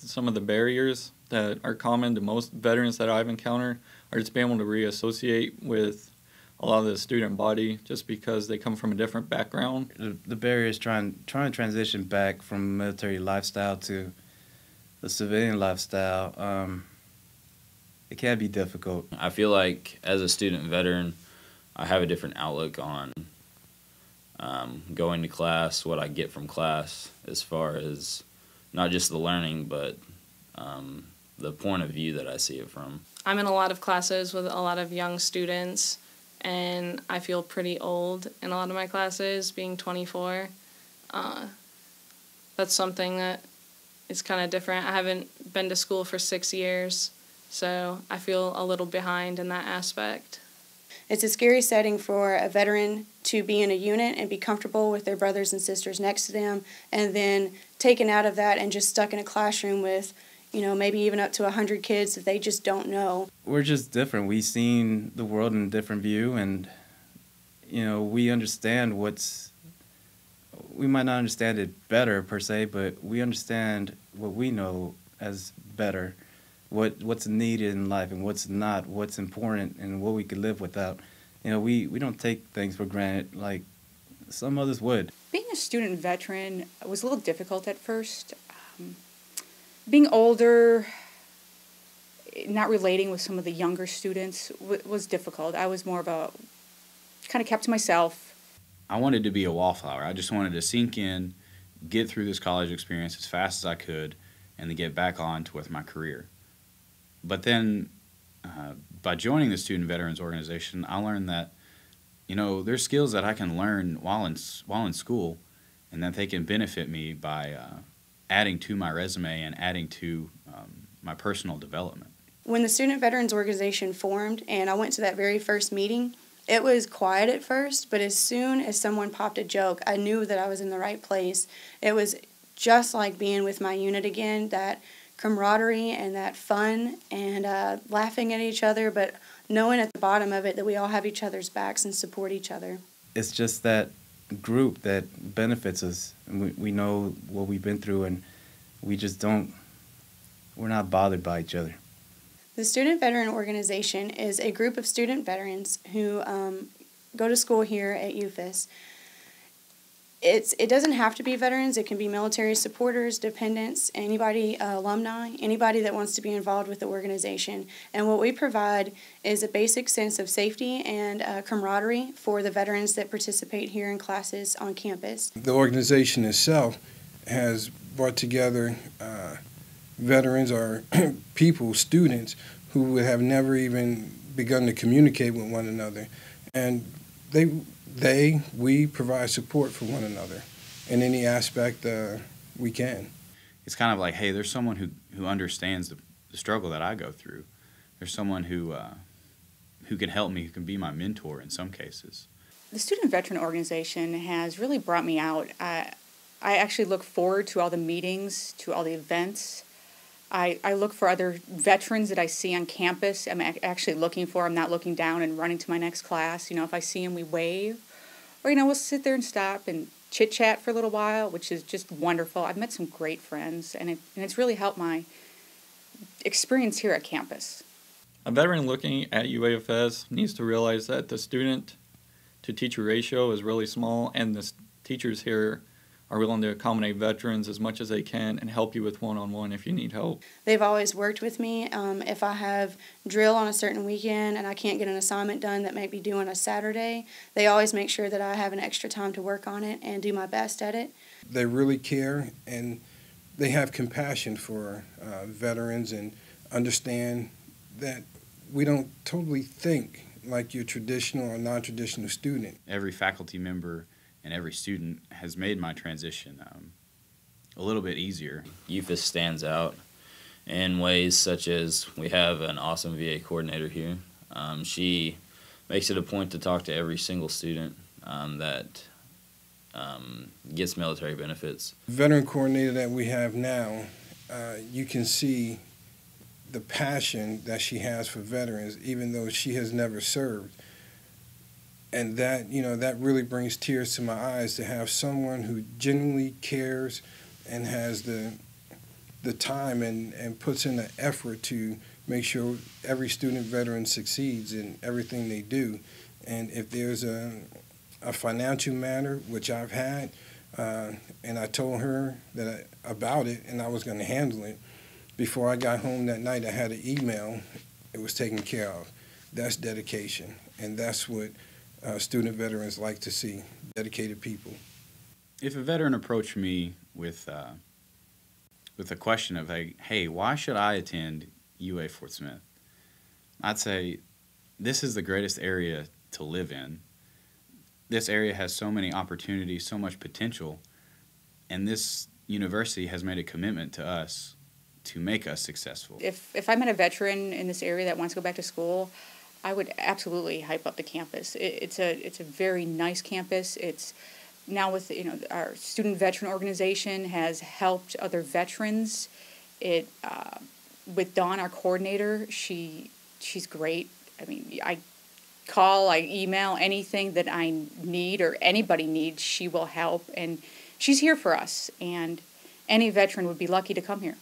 some of the barriers that are common to most veterans that I've encountered are just being able to reassociate with a lot of the student body just because they come from a different background. The barrier is trying to transition back from military lifestyle to the civilian lifestyle. It can be difficult. I feel like as a student veteran, I have a different outlook on going to class, what I get from class, as far as not just the learning, but the point of view that I see it from. I'm in a lot of classes with a lot of young students, and I feel pretty old in a lot of my classes, being 24. That's something that is kind of different. I haven't been to school for 6 years, so I feel a little behind in that aspect. It's a scary setting for a veteran to be in a unit and be comfortable with their brothers and sisters next to them, and then taken out of that and just stuck in a classroom with, maybe even up to 100 kids that they just don't know. We're just different. We've seen the world in a different view, and, we understand we might not understand it better per se, but we understand what we know as better, what's needed in life and what's not, what's important and what we could live without. We don't take things for granted like some others would. Being a student veteran was a little difficult at first. Being older, not relating with some of the younger students was difficult. I was more of a, kind of kept to myself. I wanted to be a wallflower. I just wanted to sink in, get through this college experience as fast as I could, and then get back on with my career. But then, by joining the Student Veterans Organization, I learned that, there's skills that I can learn while in school, and that they can benefit me by adding to my resume and adding to my personal development. When the Student Veterans Organization formed and I went to that very first meeting, it was quiet at first, but as soon as someone popped a joke, I knew that I was in the right place. It was just like being with my unit again, that camaraderie and that fun and laughing at each other, but knowing at the bottom of it that we all have each other's backs and support each other. It's just that group that benefits us, and we know what we've been through, and we're not bothered by each other. The Student Veteran Organization is a group of student veterans who go to school here at UAFS. It doesn't have to be veterans. It can be military supporters, dependents, anybody, alumni, anybody that wants to be involved with the organization. And what we provide is a basic sense of safety and camaraderie for the veterans that participate here in classes on campus. The organization itself has brought together veterans or people, students, who would have never even begun to communicate with one another. And we provide support for one another in any aspect we can. It's kind of like, hey, there's someone who understands the struggle that I go through. There's someone who can help me, who can be my mentor in some cases. The Student Veteran Organization has really brought me out. I actually look forward to all the meetings, to all the events. I look for other veterans that I see on campus. I'm actually looking for. I'm not looking down and running to my next class. If I see them, we wave. Or, we'll sit there and stop and chit-chat for a little while, which is just wonderful. I've met some great friends, and it's really helped my experience here at campus. A veteran looking at UAFS needs to realize that the student-to-teacher ratio is really small, and the teachers here are willing to accommodate veterans as much as they can and help you with one-on-one if you need help. They've always worked with me. If I have drill on a certain weekend and I can't get an assignment done that may be due on a Saturday, they always make sure that I have an extra time to work on it and do my best at it. They really care, and they have compassion for veterans and understand that we don't totally think like your traditional or non-traditional student. Every faculty member and every student has made my transition a little bit easier. UAFS stands out in ways such as we have an awesome VA coordinator here. She makes it a point to talk to every single student that gets military benefits. The veteran coordinator that we have now, you can see the passion that she has for veterans, even though she has never served. And that, that really brings tears to my eyes to have someone who genuinely cares and has the the time and puts in the effort to make sure every student veteran succeeds in everything they do. And if there's a financial matter, which I've had, and I told her about it and I was going to handle it, before I got home that night I had an email, it was taken care of. That's dedication, and that's what student veterans like to see, dedicated people. If a veteran approached me with a question of, hey, why should I attend UA Fort Smith? I'd say, this is the greatest area to live in. This area has so many opportunities, so much potential, and this university has made a commitment to us to make us successful. If I met a veteran in this area that wants to go back to school, I would absolutely hype up the campus. It's a very nice campus. It's now with our student veteran organization has helped other veterans. With Dawn, our coordinator, she's great. I mean, I call, I email, anything that I need or anybody needs, she will help, and she's here for us. And any veteran would be lucky to come here.